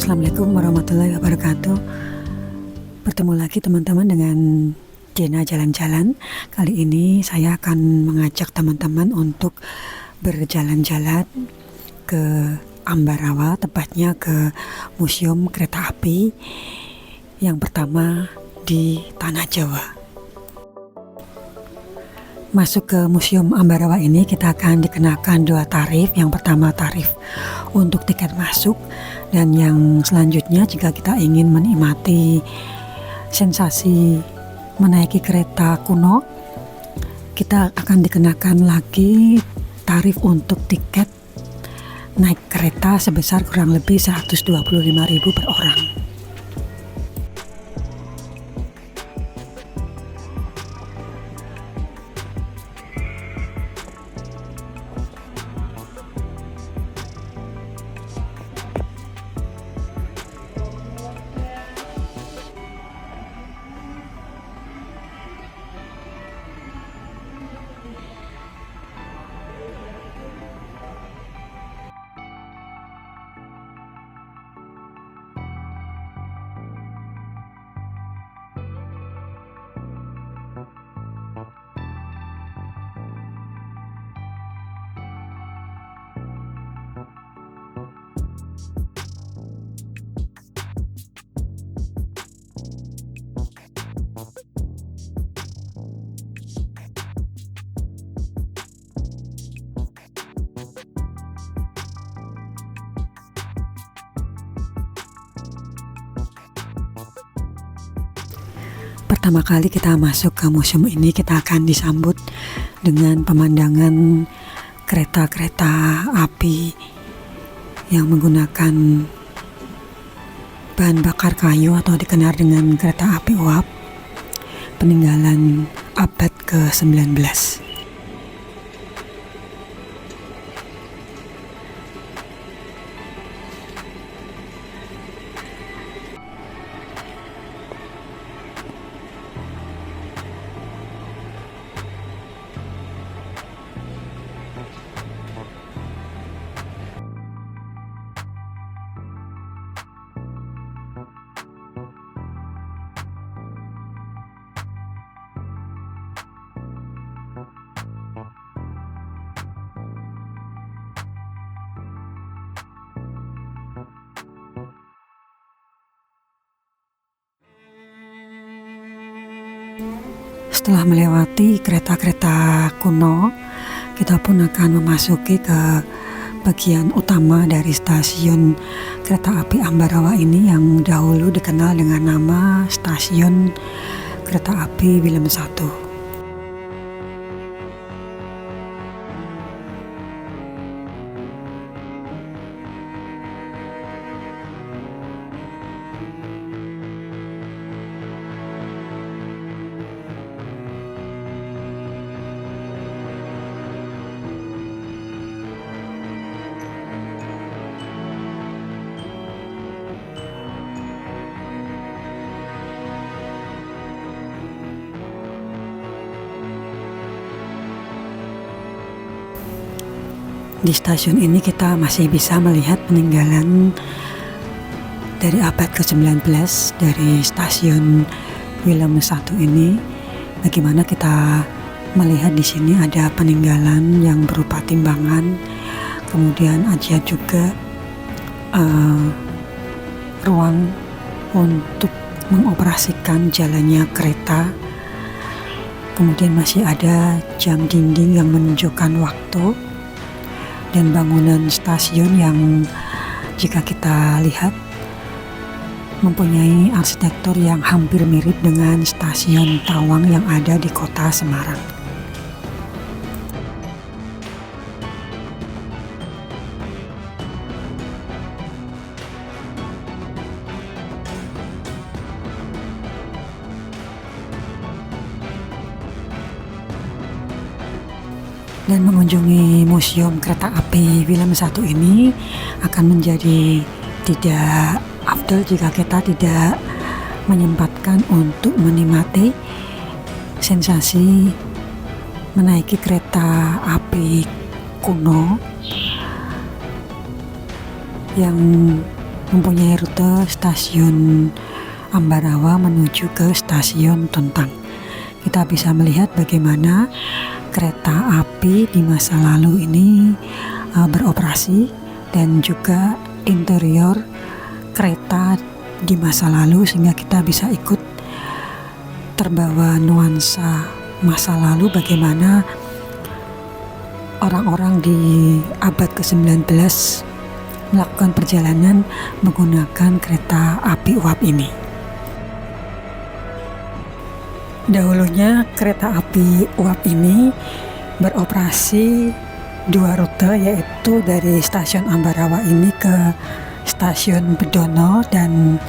Assalamualaikum warahmatullahi wabarakatuh. Bertemu lagi teman-teman dengan Jena Jalan-Jalan. Kali ini saya akan mengajak teman-teman untuk berjalan-jalan ke Ambarawa, tepatnya ke Museum Kereta Api yang pertama di Tanah Jawa. Masuk ke Museum Ambarawa ini kita akan dikenakan 2 tarif. Yang pertama tarif untuk tiket masuk, dan yang selanjutnya jika kita ingin menikmati sensasi menaiki kereta kuno, kita akan dikenakan lagi tarif untuk tiket naik kereta sebesar kurang lebih 125.000 per orang. Pertama kali kita masuk ke museum ini, kita akan disambut dengan pemandangan kereta-kereta api yang menggunakan bahan bakar kayu atau dikenal dengan kereta api uap, peninggalan abad ke-19. Setelah melewati kereta-kereta kuno, kita pun akan memasuki ke bagian utama dari stasiun kereta api Ambarawa ini yang dahulu dikenal dengan nama Stasiun Kereta Api Willem I. Di stasiun ini kita masih bisa melihat peninggalan dari abad ke-19 dari stasiun Willem I ini. Bagaimana kita melihat di sini ada peninggalan yang berupa timbangan, kemudian ada juga ruang untuk mengoperasikan jalannya kereta. Kemudian masih ada jam dinding yang menunjukkan waktu, dan bangunan stasiun yang jika kita lihat mempunyai arsitektur yang hampir mirip dengan stasiun Tawang yang ada di kota Semarang. Dan mengunjungi Museum Kereta Api Wilhelm I ini akan menjadi tidak afdol jika kita tidak menyempatkan untuk menikmati sensasi menaiki kereta api kuno yang mempunyai rute stasiun Ambarawa menuju ke stasiun Tuntang. Kita bisa melihat bagaimana kereta api di masa lalu ini beroperasi dan juga interior kereta di masa lalu, sehingga kita bisa ikut terbawa nuansa masa lalu bagaimana orang-orang di abad ke-19 melakukan perjalanan menggunakan kereta api uap ini. Dahulunya kereta api uap ini beroperasi 2 rute, yaitu dari stasiun Ambarawa ini ke stasiun Bedono, dan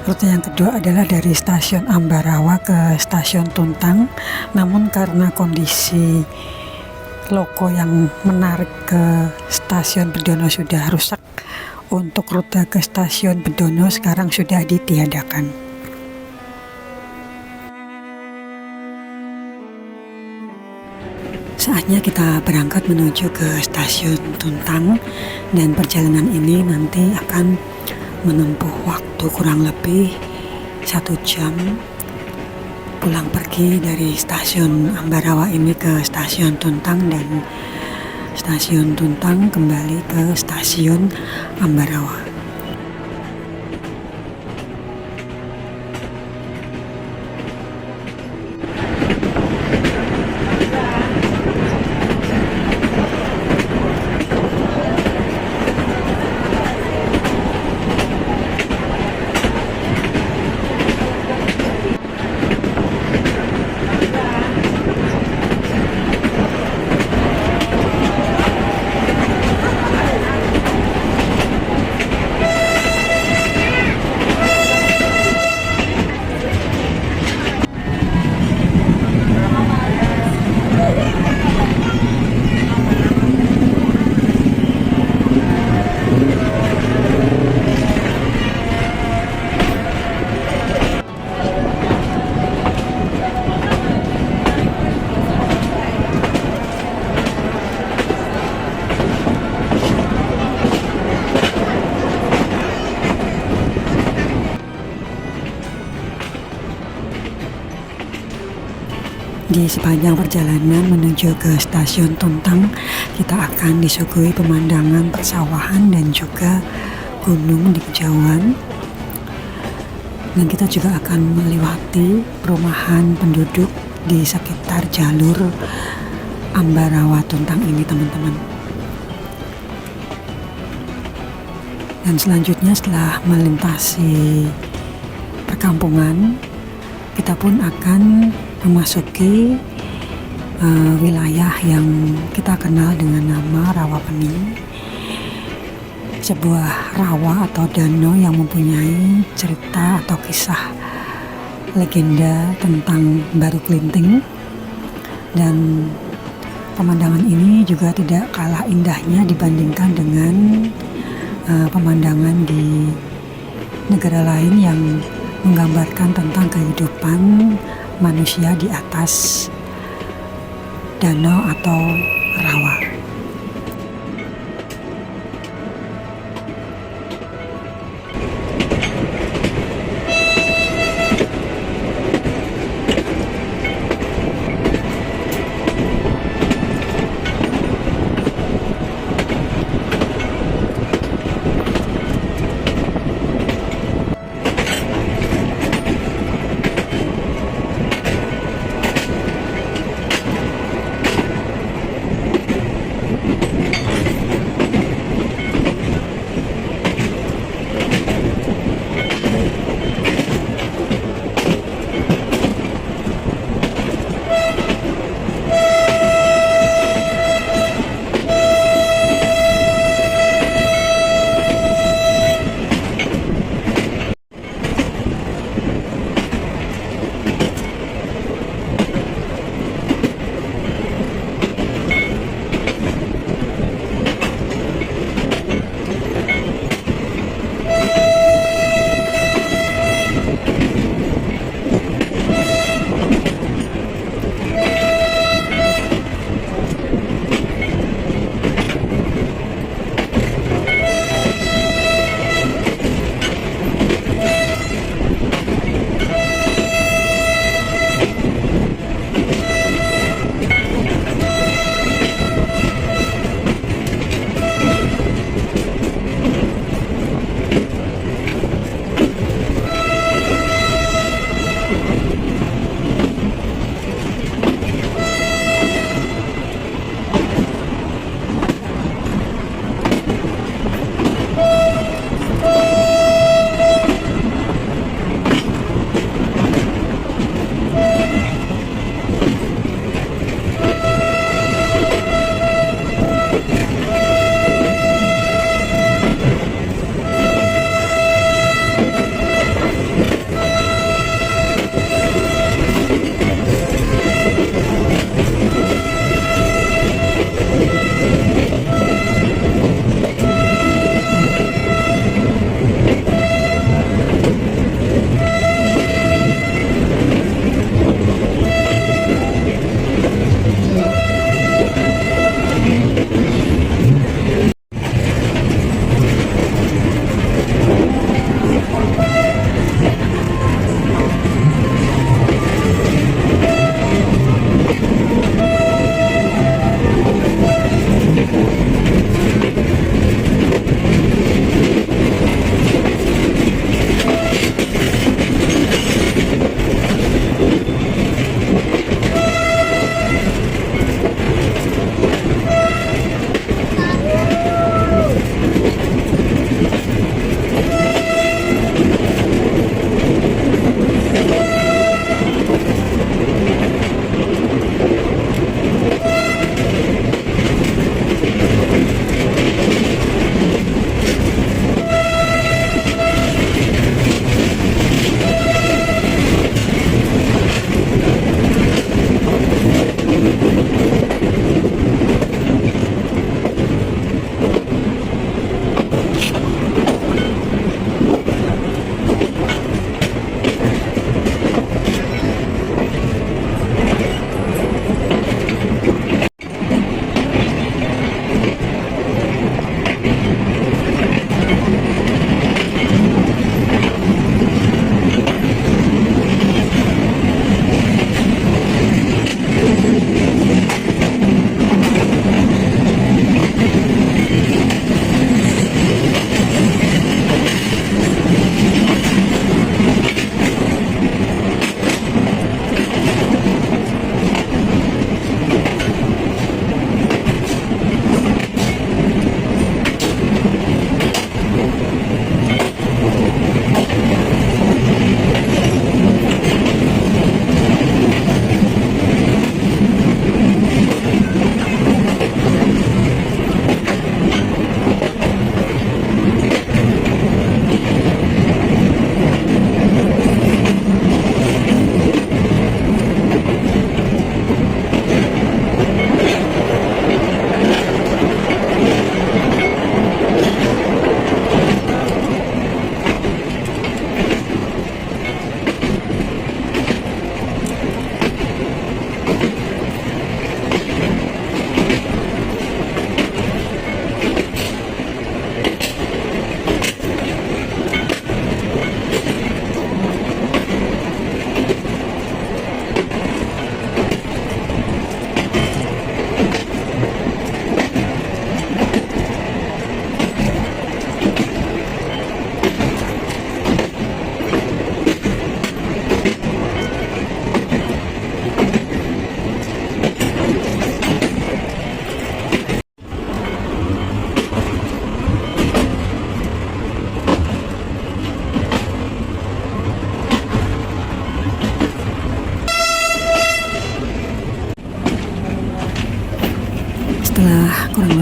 rute yang kedua adalah dari stasiun Ambarawa ke stasiun Tuntang. Namun karena kondisi loko yang menarik ke stasiun Bedono sudah rusak, untuk rute ke stasiun Bedono sekarang sudah ditiadakan. Saatnya kita berangkat menuju ke stasiun Tuntang, dan perjalanan ini nanti akan menempuh waktu kurang lebih 1 jam pulang pergi dari stasiun Ambarawa ini ke stasiun Tuntang, dan stasiun Tuntang kembali ke stasiun Ambarawa. Di sepanjang perjalanan menuju ke stasiun Tuntang, kita akan disuguhi pemandangan persawahan dan juga gunung di kejauhan. Dan kita juga akan melewati perumahan penduduk di sekitar jalur Ambarawa Tuntang ini, teman-teman. Dan selanjutnya setelah melintasi perkampungan, kita pun akan memasuki wilayah yang kita kenal dengan nama Rawa Pening, sebuah rawa atau danau yang mempunyai cerita atau kisah legenda tentang Baru Klinting. Dan pemandangan ini juga tidak kalah indahnya dibandingkan dengan pemandangan di negara lain yang menggambarkan tentang kehidupan manusia di atas danau atau rawa.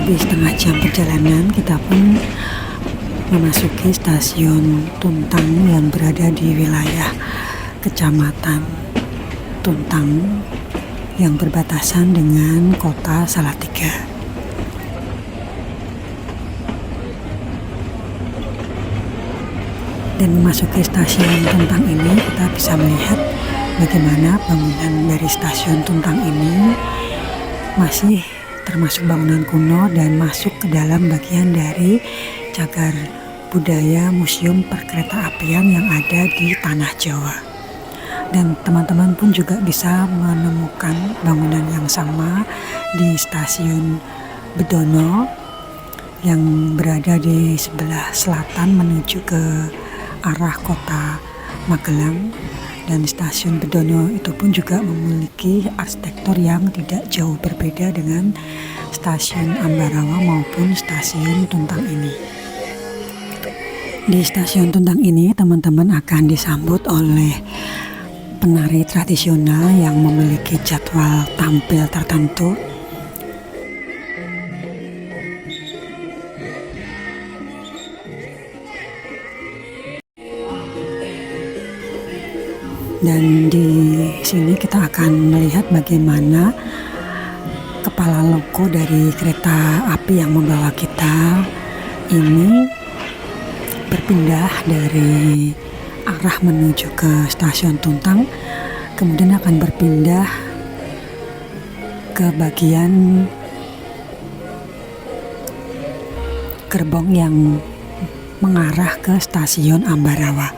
lebih setengah jam perjalanan kita pun memasuki stasiun Tuntang yang berada di wilayah Kecamatan Tuntang yang berbatasan dengan kota Salatiga. Dan memasuki stasiun Tuntang ini kita bisa melihat bagaimana bangunan dari stasiun Tuntang ini masih termasuk bangunan kuno dan masuk ke dalam bagian dari cagar budaya Museum Perkereta Apian yang ada di Tanah Jawa. Dan teman-teman pun juga bisa menemukan bangunan yang sama di stasiun Bedono yang berada di sebelah selatan menuju ke arah kota Magelang. Dan stasiun Bedono itu pun juga memiliki arsitektur yang tidak jauh berbeda dengan stasiun Ambarawa maupun stasiun Tuntang ini. Di stasiun Tuntang ini teman-teman akan disambut oleh penari tradisional yang memiliki jadwal tampil tertentu. Dan di sini kita akan melihat bagaimana kepala logo dari kereta api yang membawa kita ini berpindah dari arah menuju ke stasiun Tuntang, kemudian akan berpindah ke bagian gerbong yang mengarah ke stasiun Ambarawa.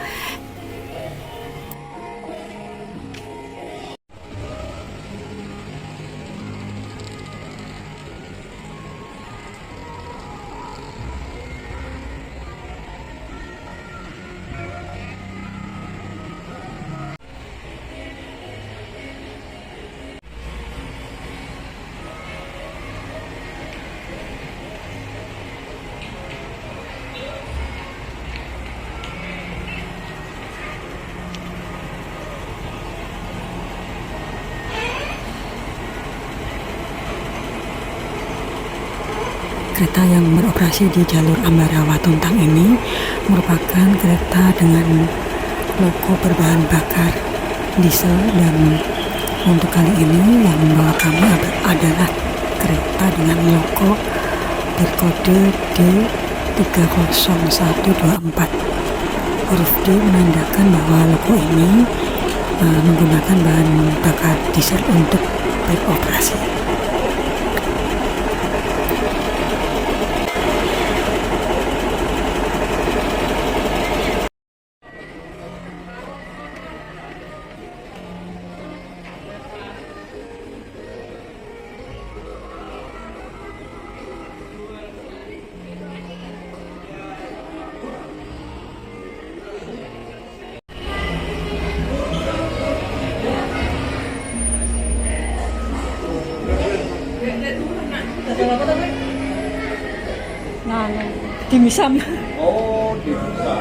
Kereta yang beroperasi di jalur Ambarawa Tuntang ini merupakan kereta dengan logo berbahan bakar diesel, dan untuk kali ini yang membawa kami adalah kereta dengan logo berkode D30124. Huruf D menandakan bahwa logo ini menggunakan bahan bakar diesel untuk beroperasi. Dimisam. Oh, dimisam.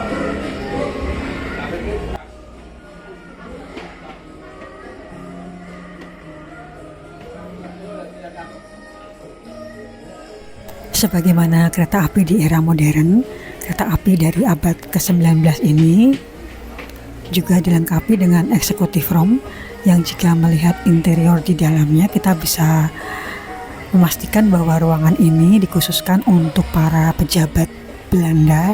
Sebagaimana kereta api di era modern, kereta api dari abad ke-19 ini juga dilengkapi dengan eksekutif room yang jika melihat interior di dalamnya kita bisa memastikan bahwa ruangan ini dikhususkan untuk para pejabat Belanda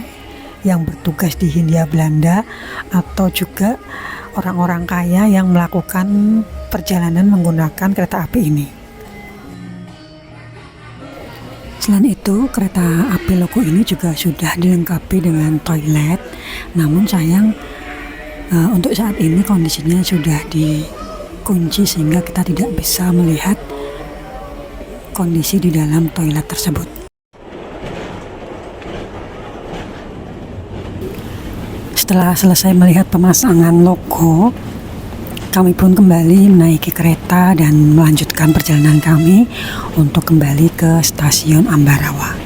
yang bertugas di Hindia Belanda atau juga orang-orang kaya yang melakukan perjalanan menggunakan kereta api ini. Selain itu, kereta api logo ini juga sudah dilengkapi dengan toilet. Namun sayang untuk saat ini kondisinya sudah dikunci sehingga kita tidak bisa melihat kondisi di dalam toilet tersebut. Setelah selesai melihat pemasangan logo, kami pun kembali menaiki kereta dan melanjutkan perjalanan kami untuk kembali ke stasiun Ambarawa.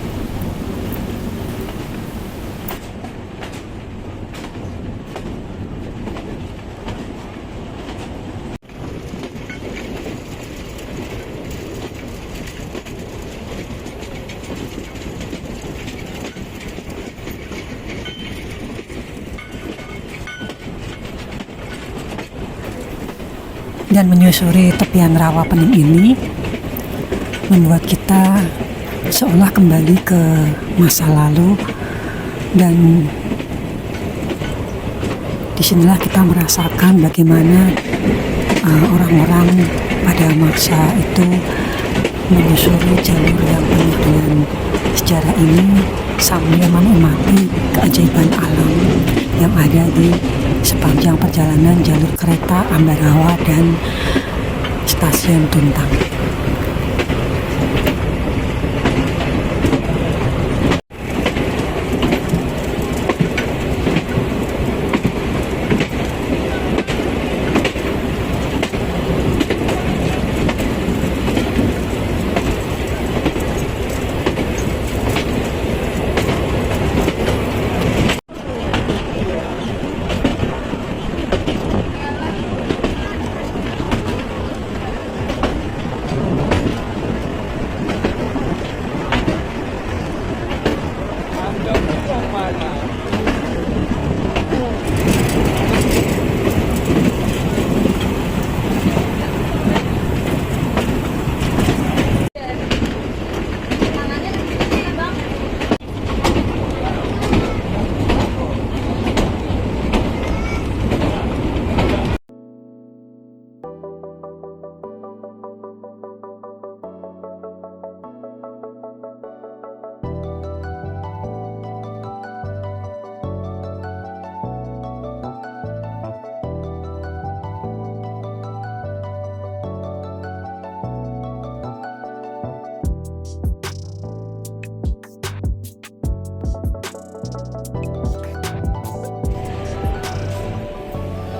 Dan menyusuri tepian rawa pening ini membuat kita seolah kembali ke masa lalu, dan disinilah kita merasakan bagaimana orang-orang pada masa itu menyusuri jalur yang penuh dengan sejarah ini sambil menikmati keajaiban alam yang ada di sepanjang perjalanan jalur kereta Ambarawa dan stasiun Tuntang.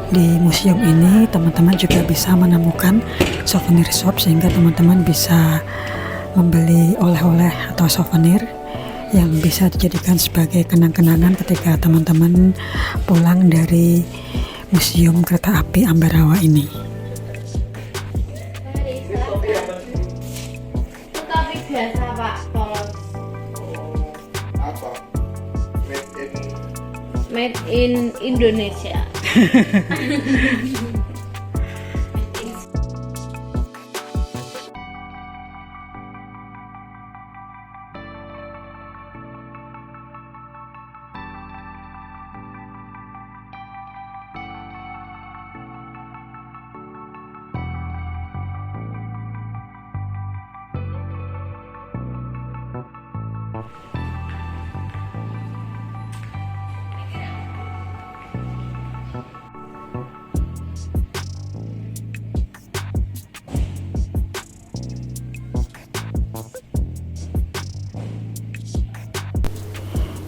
Di museum ini teman-teman juga bisa menemukan souvenir shop, sehingga teman-teman bisa membeli oleh-oleh atau souvenir yang bisa dijadikan sebagai kenang-kenangan ketika teman-teman pulang dari Museum Kereta Api Ambarawa ini. Tapi biasa Pak, polos. Apa? Made in Indonesia.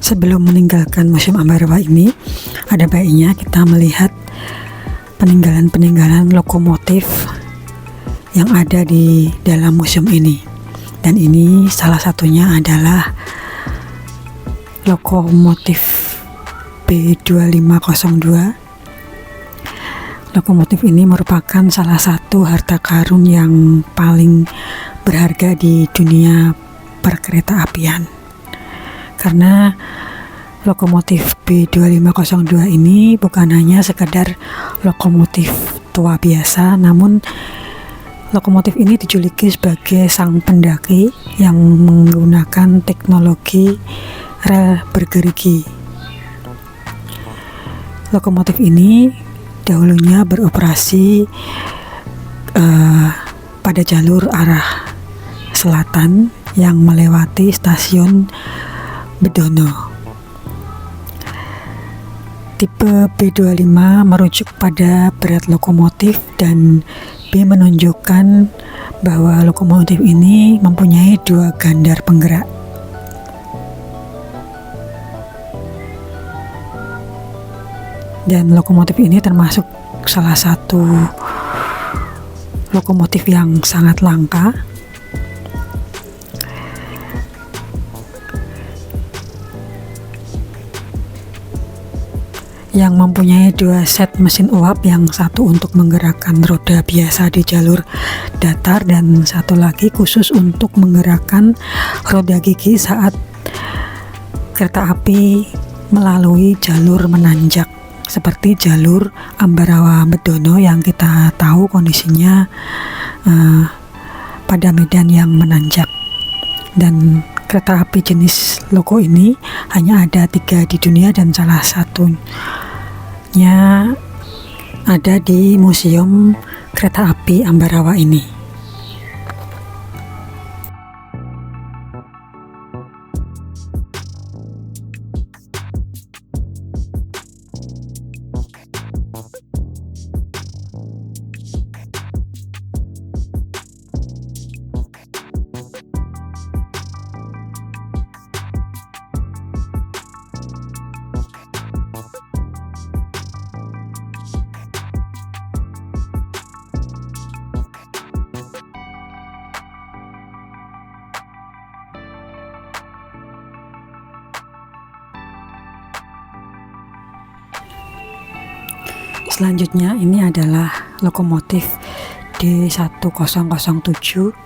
Sebelum meninggalkan Museum Ambarawa ini, ada baiknya kita melihat peninggalan-peninggalan lokomotif yang ada di dalam museum ini. Dan ini salah satunya adalah lokomotif B2502. Lokomotif ini merupakan salah satu harta karun yang paling berharga di dunia perkereta apian. Karena lokomotif B2502 ini bukan hanya sekedar lokomotif tua biasa, namun lokomotif ini dijuluki sebagai sang pendaki yang menggunakan teknologi rel bergerigi. Lokomotif ini dahulunya beroperasi pada jalur arah selatan yang melewati stasiun Bedono. Tipe B25 merujuk pada berat lokomotif, dan B menunjukkan bahwa lokomotif ini mempunyai 2 gandar penggerak. Dan lokomotif ini termasuk salah satu lokomotif yang sangat langka. Yang mempunyai 2 set mesin uap, yang satu untuk menggerakkan roda biasa di jalur datar dan satu lagi khusus untuk menggerakkan roda gigi saat kereta api melalui jalur menanjak seperti jalur Ambarawa Bedono yang kita tahu kondisinya pada medan yang menanjak. Dan kereta api jenis loko ini hanya ada 3 di dunia dan salah satunya ada di Museum Kereta Api Ambarawa ini. Selanjutnya ini adalah lokomotif D1007.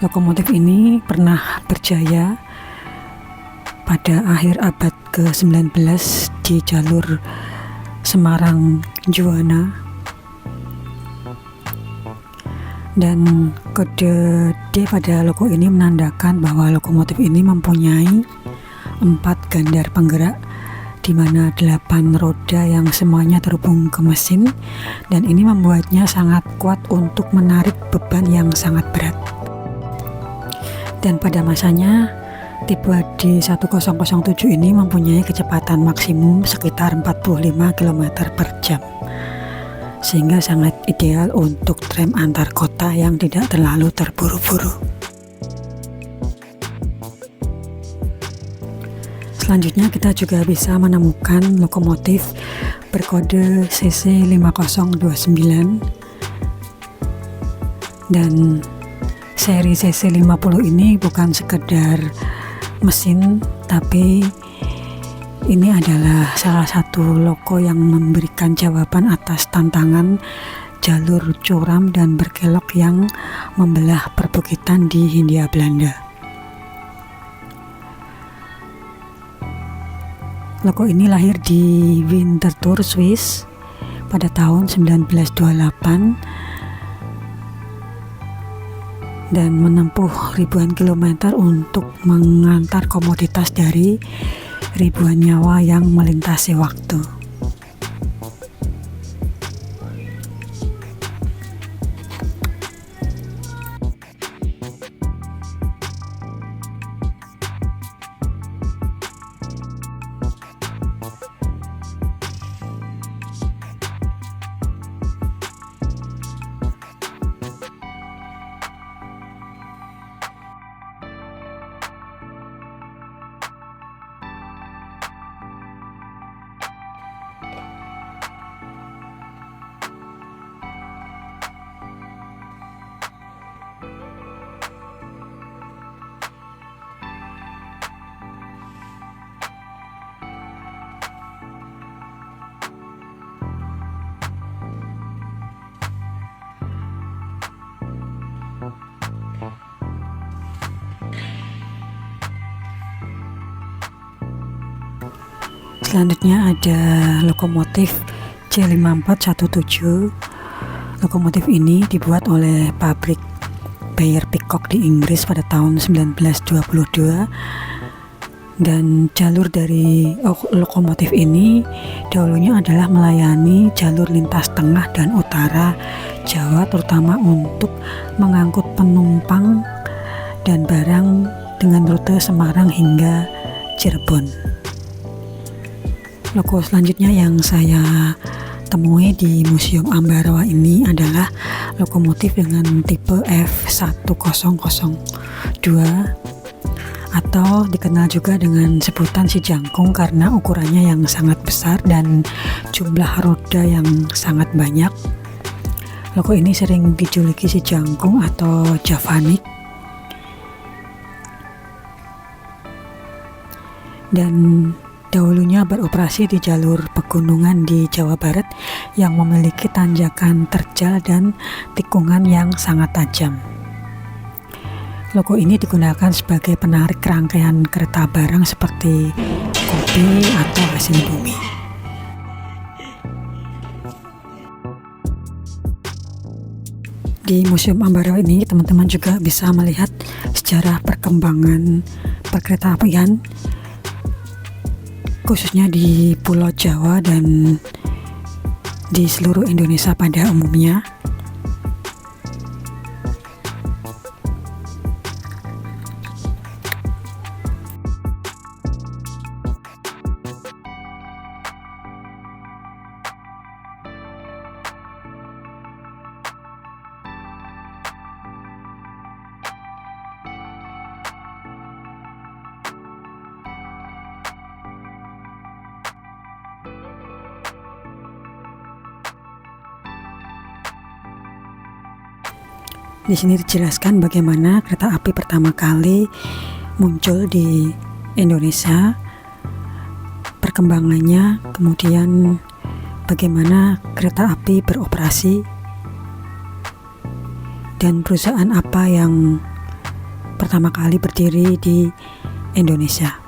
Lokomotif ini pernah berjaya pada akhir abad ke-19 di jalur Semarang-Juwana. Dan kode D pada logo ini menandakan bahwa lokomotif ini mempunyai 4 gandar penggerak, di mana 8 roda yang semuanya terhubung ke mesin, dan ini membuatnya sangat kuat untuk menarik beban yang sangat berat. Dan pada masanya tipe D1007 ini mempunyai kecepatan maksimum sekitar 45 km per jam, sehingga sangat ideal untuk tram antar kota yang tidak terlalu terburu-buru. Selanjutnya kita juga bisa menemukan lokomotif berkode CC 5029, dan seri CC 50 ini bukan sekedar mesin, tapi ini adalah salah satu loko yang memberikan jawaban atas tantangan jalur curam dan berkelok yang membelah perbukitan di Hindia Belanda. Loko ini lahir di Winterthur, Swiss pada tahun 1928 dan menempuh ribuan kilometer untuk mengantar komoditas dari ribuan nyawa yang melintasi waktu. Selanjutnya ada lokomotif C5417. Lokomotif ini dibuat oleh pabrik Bayer Peacock di Inggris pada tahun 1922, dan jalur dari lokomotif ini dahulunya adalah melayani jalur lintas tengah dan utara Jawa, terutama untuk mengangkut penumpang dan barang dengan rute Semarang hingga Cirebon. Loko selanjutnya yang saya temui di Museum Ambarawa ini adalah lokomotif dengan tipe F1002 atau dikenal juga dengan sebutan si jangkung karena ukurannya yang sangat besar dan jumlah roda yang sangat banyak. Loko ini sering dijuluki si jangkung atau Javanik, dan dahulunya beroperasi di jalur pegunungan di Jawa Barat yang memiliki tanjakan terjal dan tikungan yang sangat tajam. Loko ini digunakan sebagai penarik rangkaian kereta barang seperti kopi atau hasil bumi. Di Museum Ambarawa ini teman-teman juga bisa melihat sejarah perkembangan perkeretaapian khususnya di Pulau Jawa dan di seluruh Indonesia pada umumnya. Di sini dijelaskan bagaimana kereta api pertama kali muncul di Indonesia, perkembangannya, kemudian bagaimana kereta api beroperasi, dan perusahaan apa yang pertama kali berdiri di Indonesia.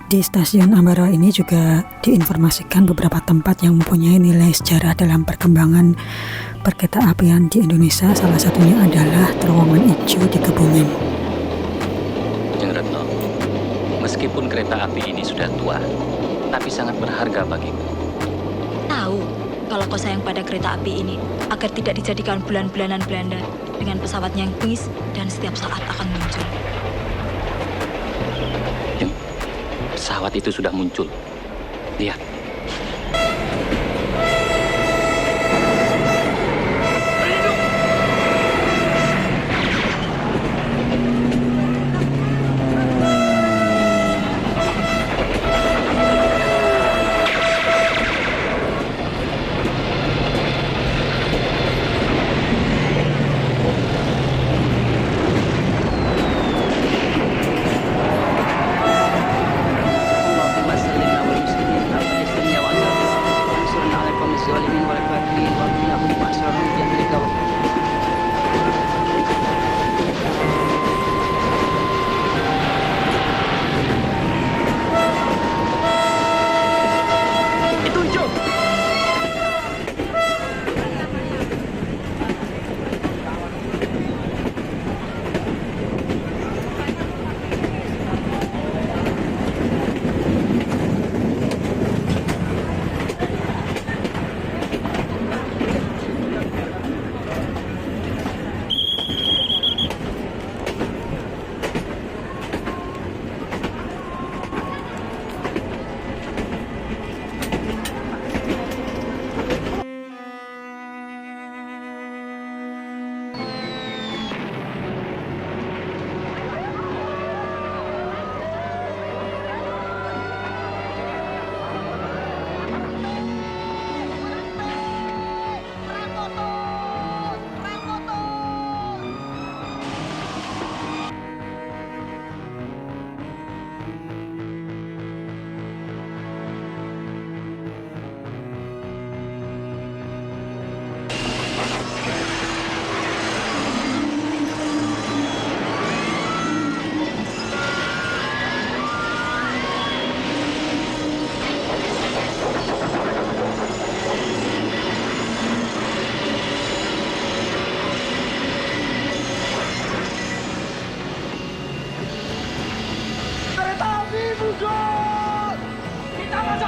Di stasiun Ambarawa ini juga diinformasikan beberapa tempat yang mempunyai nilai sejarah dalam perkembangan perkeretaapian di Indonesia. Salah satunya adalah Terowongan Ijo di Kebumen. Jeng Retno, meskipun kereta api ini sudah tua, tapi sangat berharga bagiku. Tahu kalau kau sayang pada kereta api ini agar tidak dijadikan bulan-bulanan Belanda dengan pesawatnya yang bengis dan setiap saat akan muncul. Pesawat itu sudah muncul. Lihat.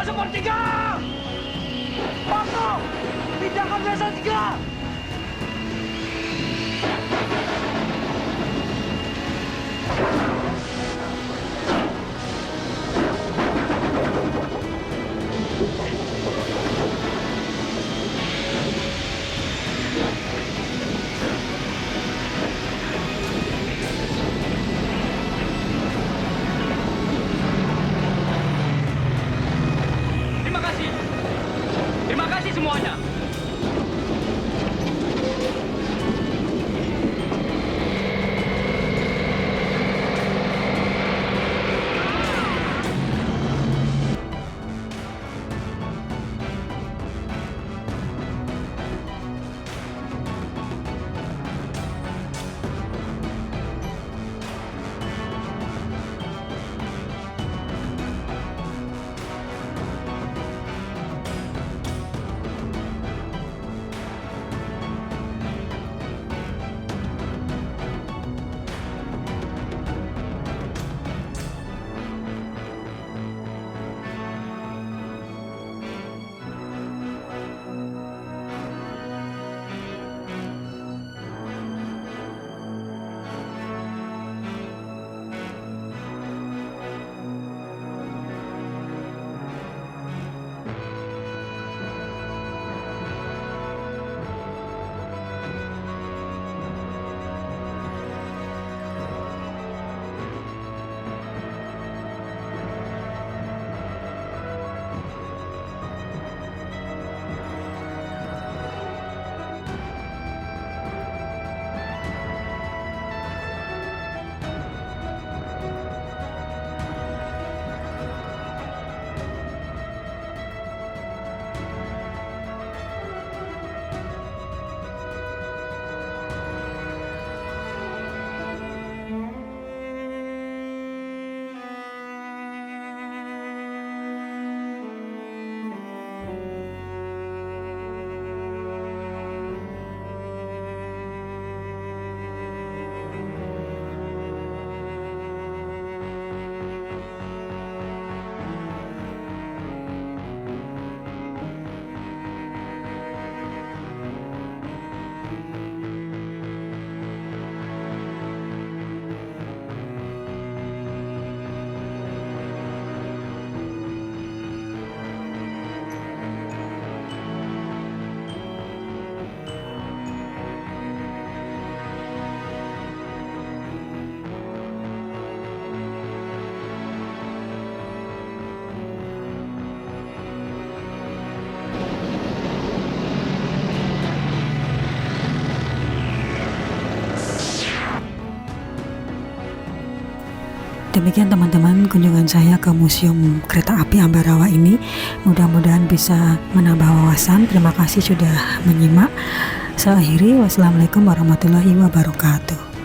sepertiga! Waktu! Pindahkan desa 3! Terima kasih. Terima kasih semuanya. Demikian teman-teman kunjungan saya ke Museum Kereta Api Ambarawa ini. Mudah-mudahan bisa menambah wawasan. Terima kasih sudah menyimak. Saya akhiri, wassalamualaikum warahmatullahi wabarakatuh.